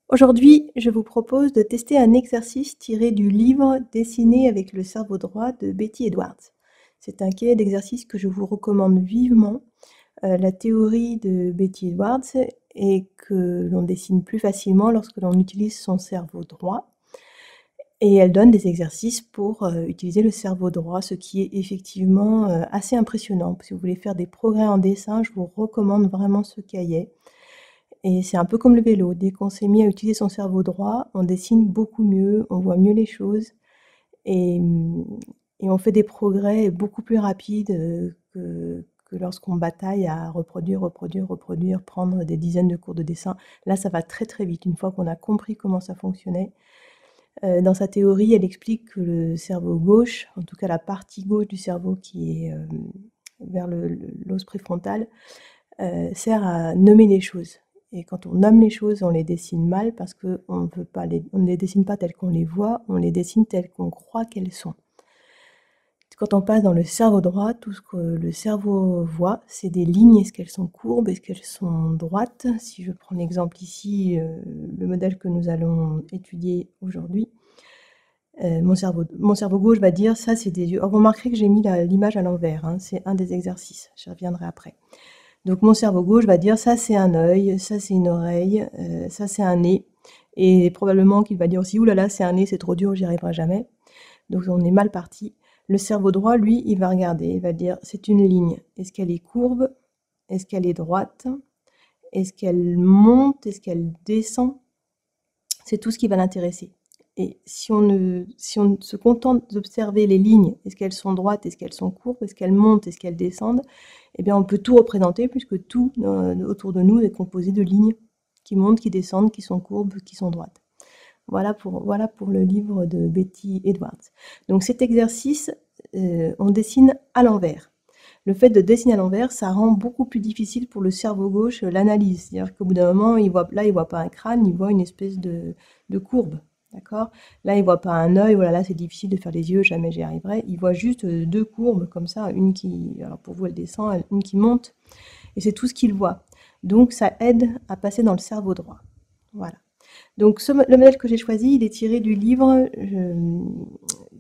Aujourd'hui, je vous propose de tester un exercice tiré du livre Dessiner avec le cerveau droit de Betty Edwards. C'est un cahier d'exercices que je vous recommande vivement. La théorie de Betty Edwards est que l'on dessine plus facilement lorsque l'on utilise son cerveau droit. Et elle donne des exercices pour utiliser le cerveau droit, ce qui est effectivement assez impressionnant. Si vous voulez faire des progrès en dessin, je vous recommande vraiment ce cahier. Et c'est un peu comme le vélo, dès qu'on s'est mis à utiliser son cerveau droit, on dessine beaucoup mieux, on voit mieux les choses et, et on fait des progrès beaucoup plus rapides que lorsqu'on bataille à reproduire, prendre des dizaines de cours de dessin. Là, ça va très très vite, une fois qu'on a compris comment ça fonctionnait. Dans sa théorie, elle explique que le cerveau gauche, en tout cas la partie gauche du cerveau qui est vers l'os préfrontal, sert à nommer les choses. Et quand on nomme les choses, on les dessine mal parce qu'on ne les dessine pas telles qu'on les voit, on les dessine telles qu'on croit qu'elles sont. Quand on passe dans le cerveau droit, tout ce que le cerveau voit, c'est des lignes. Est-ce qu'elles sont courbes? Est-ce qu'elles sont droites? Si je prends l'exemple ici, le modèle que nous allons étudier aujourd'hui, mon cerveau gauche va dire ça c'est des yeux. Or, vous remarquerez que j'ai mis l'image à l'envers, hein, c'est un des exercices, j'y reviendrai après. Donc mon cerveau gauche va dire ça c'est un œil, ça c'est une oreille, ça c'est un nez. Et probablement qu'il va dire aussi oulala c'est un nez, c'est trop dur, j'y arriverai jamais. Donc on est mal parti. Le cerveau droit, lui, il va regarder, il va dire c'est une ligne. Est-ce qu'elle est courbe? Est-ce qu'elle est droite? Est-ce qu'elle monte? Est-ce qu'elle descend? C'est tout ce qui va l'intéresser. Et si on se contente d'observer les lignes, est-ce qu'elles sont droites, est-ce qu'elles sont courbes, est-ce qu'elles montent, est-ce qu'elles descendent, eh bien on peut tout représenter puisque tout autour de nous est composé de lignes qui montent, qui descendent, qui sont courbes, qui sont droites. Voilà pour le livre de Betty Edwards. Donc cet exercice, on dessine à l'envers. Le fait de dessiner à l'envers, ça rend beaucoup plus difficile pour le cerveau gauche l'analyse. C'est-à-dire qu'au bout d'un moment, il voit pas un crâne, il voit une espèce de courbe. D'accord? Là, il voit pas un œil, voilà, là c'est difficile de faire les yeux, jamais j'y arriverai. Il voit juste deux courbes comme ça, une qui, alors pour vous elle descend, une qui monte, et c'est tout ce qu'il voit. Donc ça aide à passer dans le cerveau droit. Voilà. Donc le modèle que j'ai choisi, il est tiré du livre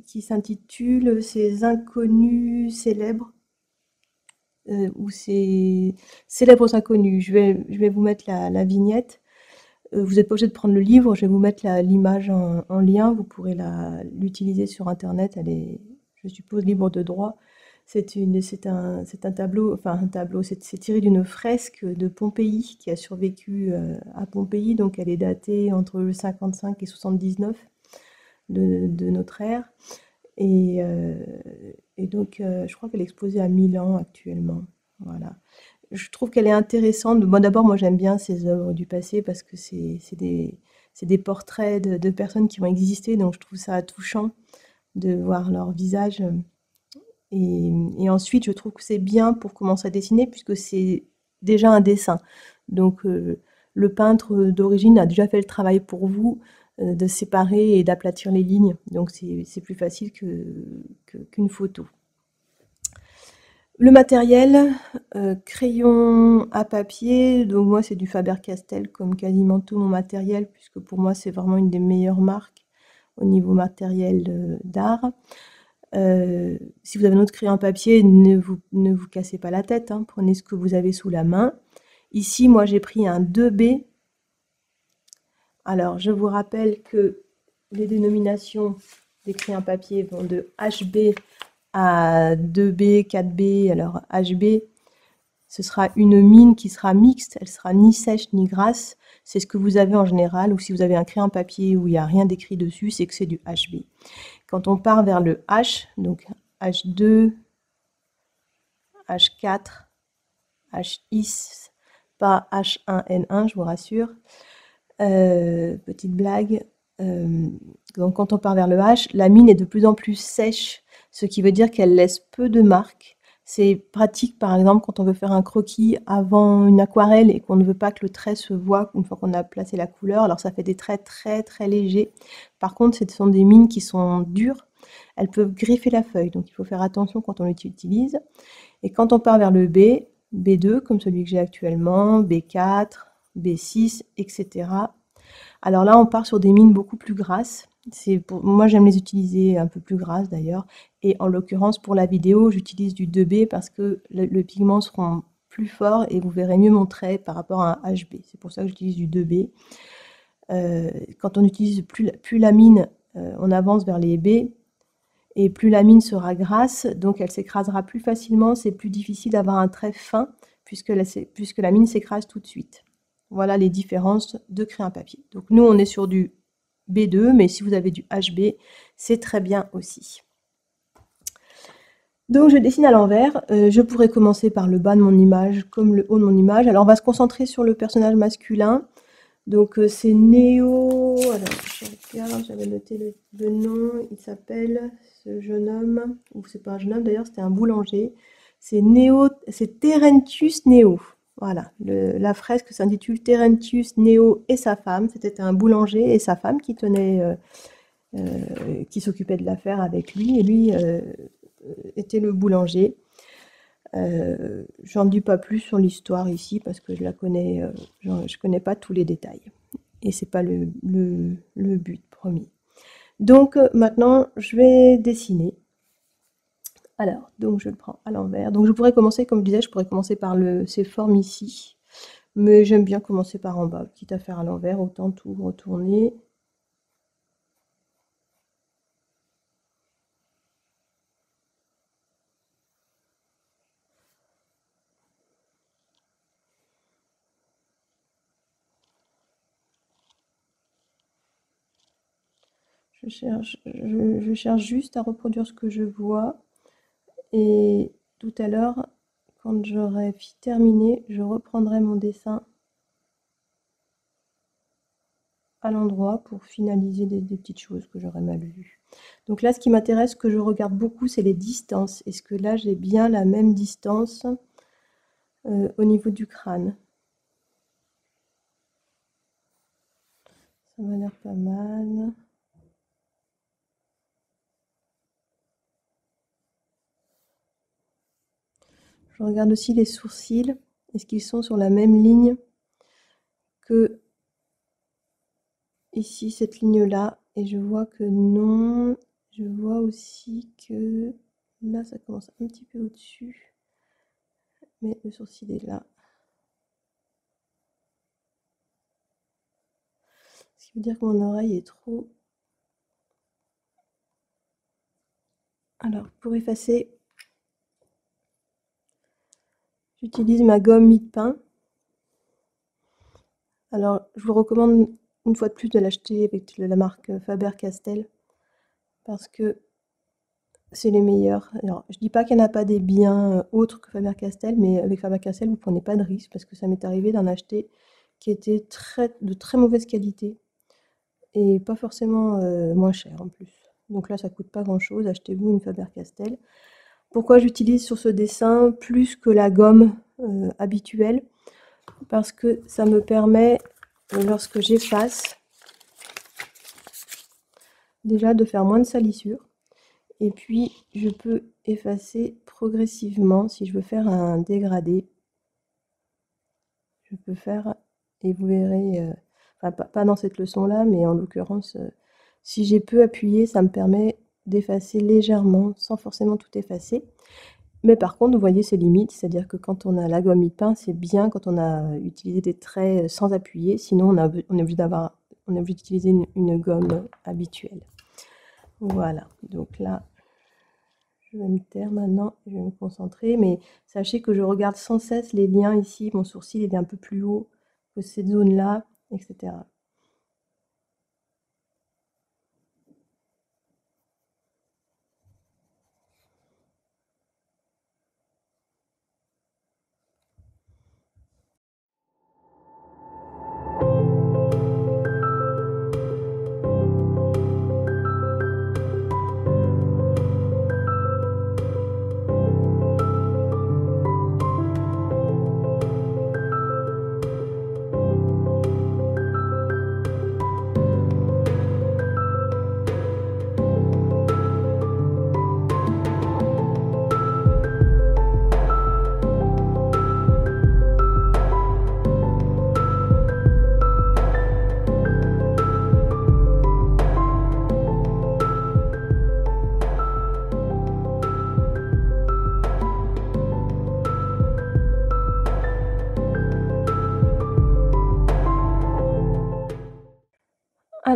qui s'intitule Ces inconnus célèbres ou ces célèbres inconnus. Je vais vous mettre la vignette. Vous n'êtes pas obligé de prendre le livre, je vais vous mettre l'image en lien, vous pourrez l'utiliser sur internet, elle est, je suppose, libre de droit. C'est un tableau, enfin un tableau, c'est tiré d'une fresque de Pompéi qui a survécu à Pompéi, donc elle est datée entre 55 et 79 de notre ère. Et, donc je crois qu'elle est exposée à Milan actuellement. Voilà. Je trouve qu'elle est intéressante. Bon, d'abord, moi j'aime bien ces œuvres du passé parce que c'est des portraits de personnes qui ont existé, donc je trouve ça touchant de voir leur visage. Et ensuite, je trouve que c'est bien pour commencer à dessiner puisque c'est déjà un dessin. Donc le peintre d'origine a déjà fait le travail pour vous de séparer et d'aplatir les lignes. Donc c'est plus facile qu'une photo. Le matériel, crayon à papier, donc moi c'est du Faber-Castell comme quasiment tout mon matériel, puisque pour moi c'est vraiment une des meilleures marques au niveau matériel d'art. Si vous avez un autre crayon à papier, ne vous cassez pas la tête, hein, prenez ce que vous avez sous la main. Ici, moi j'ai pris un 2B. Alors je vous rappelle que les dénominations des crayons à papier vont de HB à 2B, 4B. Alors HB, ce sera une mine qui sera mixte, elle sera ni sèche ni grasse. C'est ce que vous avez en général, ou si vous avez un crayon papier où il n'y a rien d'écrit dessus, c'est que c'est du HB. Quand on part vers le H, donc H2, H4, HIS, pas H1N1, je vous rassure. Petite blague. Donc quand on part vers le H, la mine est de plus en plus sèche, ce qui veut dire qu'elle laisse peu de marques. C'est pratique par exemple quand on veut faire un croquis avant une aquarelle et qu'on ne veut pas que le trait se voit une fois qu'on a placé la couleur. Alors ça fait des traits très très légers. Par contre, ce sont des mines qui sont dures. Elles peuvent griffer la feuille, donc il faut faire attention quand on l'utilise. Et quand on part vers le B, B2 comme celui que j'ai actuellement, B4, B6, etc. Alors là, on part sur des mines beaucoup plus grasses. Moi, j'aime les utiliser un peu plus grasses d'ailleurs. Et en l'occurrence, pour la vidéo, j'utilise du 2B parce que le pigment sera plus fort et vous verrez mieux mon trait par rapport à un HB. C'est pour ça que j'utilise du 2B. Quand on utilise plus la mine, on avance vers les B, et plus la mine sera grasse, donc elle s'écrasera plus facilement. C'est plus difficile d'avoir un trait fin puisque la mine s'écrase tout de suite. Voilà les différences de crayon à papier. Donc nous, on est sur du B2, mais si vous avez du HB, c'est très bien aussi. Donc je dessine à l'envers. Je pourrais commencer par le bas de mon image comme le haut de mon image. Alors on va se concentrer sur le personnage masculin. Donc c'est Néo, alors je regarde, j'avais noté le nom, il s'appelle, ce jeune homme, ou c'est pas un jeune homme d'ailleurs, c'était un boulanger, c'est Terentius Néo. Voilà, la fresque s'intitule Terentius Néo et sa femme. C'était un boulanger et sa femme qui qui s'occupait de l'affaire avec lui, et lui était le boulanger. J'en dis pas plus sur l'histoire ici parce que je la connais, je connais pas tous les détails. Et c'est pas le but premier. Donc maintenant, je vais dessiner. Alors, donc je le prends à l'envers. Donc je pourrais commencer, comme je disais, je pourrais commencer par ces formes ici. Mais j'aime bien commencer par en bas. Quitte à faire à l'envers, autant tout retourner. Je cherche juste à reproduire ce que je vois. Et tout à l'heure, quand j'aurai terminé, je reprendrai mon dessin à l'endroit pour finaliser des petites choses que j'aurais mal vues. Donc là, ce qui m'intéresse, ce que je regarde beaucoup, c'est les distances. Est-ce que là, j'ai bien la même distance au niveau du crâne? Ça m'a l'air pas mal. Je regarde aussi les sourcils. Est-ce qu'ils sont sur la même ligne que ici, cette ligne-là? Et je vois que non. Je vois aussi que là, ça commence un petit peu au-dessus. Mais le sourcil est là. Ce qui veut dire que mon oreille est trop... Alors, pour effacer, j'utilise ma gomme mie-de-pain. Alors, je vous recommande une fois de plus de l'acheter avec la marque Faber-Castell parce que c'est les meilleurs. Alors, je dis pas qu'il n'y en a pas des biens autres que Faber-Castell, mais avec Faber-Castell, vous ne prenez pas de risque parce que ça m'est arrivé d'en acheter qui était de très mauvaise qualité et pas forcément moins cher en plus. Donc là, ça coûte pas grand-chose. Achetez-vous une Faber-Castell. Pourquoi j'utilise sur ce dessin plus que la gomme habituelle? Parce que ça me permet, lorsque j'efface, déjà de faire moins de salissures. Et puis, je peux effacer progressivement. Si je veux faire un dégradé, je peux faire, et vous verrez, enfin, pas dans cette leçon-là, mais en l'occurrence, si j'ai peu appuyé, ça me permet d'effacer légèrement, sans forcément tout effacer. Mais par contre, vous voyez ses limites, c'est-à-dire que quand on a la gomme mie-de-pain, c'est bien quand on a utilisé des traits sans appuyer, sinon on est obligé d'utiliser une gomme habituelle. Voilà, donc là, je vais me taire maintenant, je vais me concentrer, mais sachez que je regarde sans cesse les liens ici, mon sourcil est un peu plus haut que cette zone-là, etc.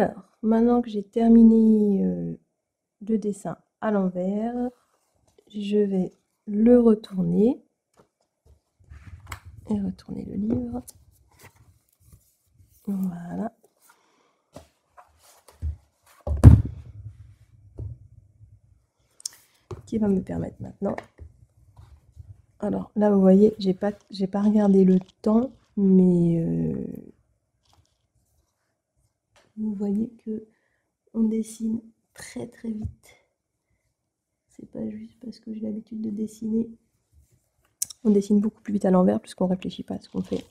Alors, maintenant que j'ai terminé le dessin à l'envers, je vais le retourner et retourner le livre. Voilà. Qui va me permettre maintenant. Alors là, vous voyez, j'ai pas regardé le temps, mais vous voyez que on dessine très très vite. C'est pas juste parce que j'ai l'habitude de dessiner. On dessine beaucoup plus vite à l'envers puisqu'on réfléchit pas à ce qu'on fait.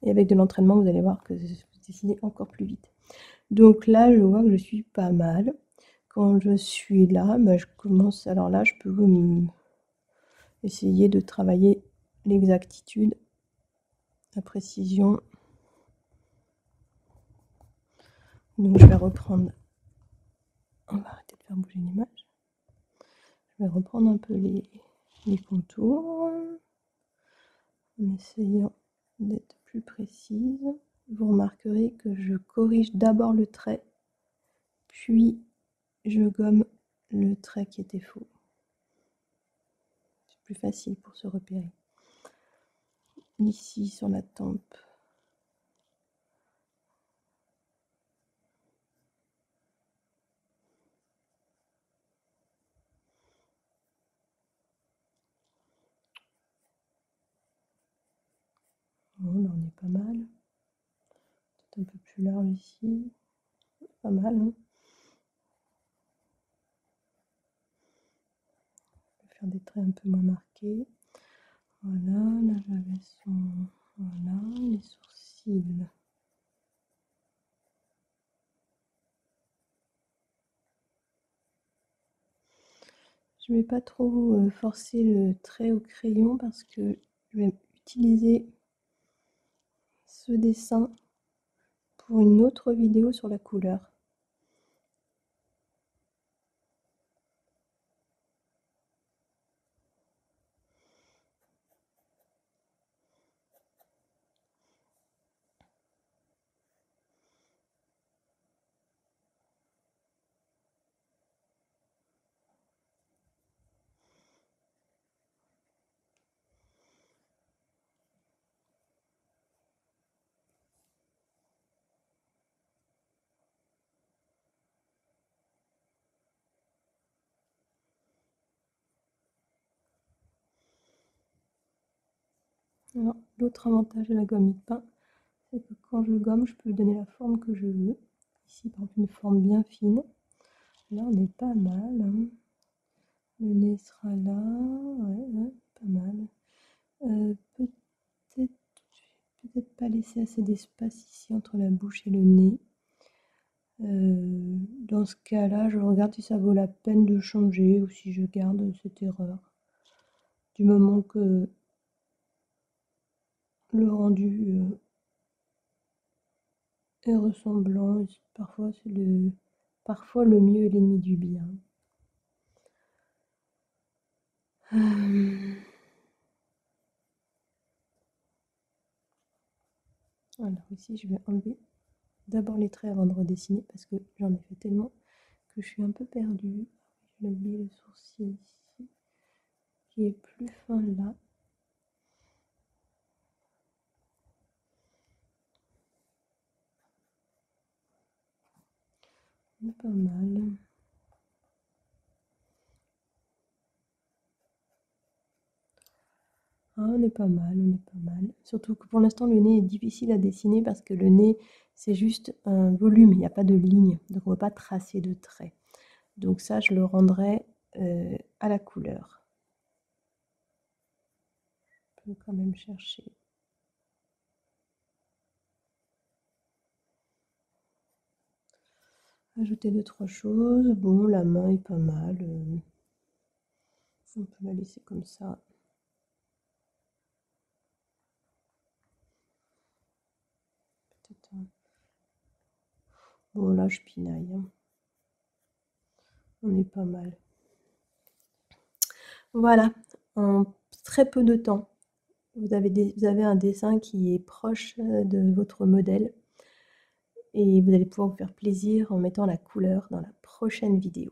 Et avec de l'entraînement, vous allez voir que vous dessinez encore plus vite. Donc là, je vois que je suis pas mal. Quand je suis là, bah, je commence. Alors là, je peux essayer de travailler l'exactitude, la précision. Donc je vais reprendre. On va arrêter de faire bouger l'image. Je vais reprendre un peu les contours en essayant d'être plus précise. Vous remarquerez que je corrige d'abord le trait, puis je gomme le trait qui était faux. C'est plus facile pour se repérer. Ici sur la tempe. Bon, là on est pas mal. Peut-être un peu plus large ici. Pas mal, hein. Je vais faire des traits un peu moins marqués. Voilà, là j'avais son... Voilà, les sourcils. Je ne vais pas trop forcer le trait au crayon parce que je vais utiliser ce dessin pour une autre vidéo sur la couleur. Alors, l'autre avantage de la gomme mi-pain, c'est que quand je gomme, je peux lui donner la forme que je veux. Ici, par exemple, une forme bien fine. Là, on est pas mal, hein. Le nez sera là, ouais, pas mal. Peut-être pas laisser assez d'espace ici entre la bouche et le nez. Dans ce cas-là, je regarde si ça vaut la peine de changer ou si je garde cette erreur. Du moment que le rendu est ressemblant, parfois le mieux est l'ennemi du bien. Alors ici, je vais enlever d'abord les traits avant de redessiner parce que j'en ai fait tellement que je suis un peu perdue. J'ai oublié le sourcil ici qui est plus fin là. Pas mal. Ah, on est pas mal, on est pas mal. Surtout que pour l'instant, le nez est difficile à dessiner parce que le nez, c'est juste un volume, il n'y a pas de ligne. Donc, on ne va pas tracer de traits. Donc ça, je le rendrai à la couleur. Je peux quand même chercher. Ajouter 2-3 choses. Bon, la main est pas mal. On peut la laisser comme ça. Peut-être un... Bon, là, je pinaille. Hein. On est pas mal. Voilà, en très peu de temps, vous avez un dessin qui est proche de votre modèle. et vous allez pouvoir vous faire plaisir en mettant la couleur dans la prochaine vidéo.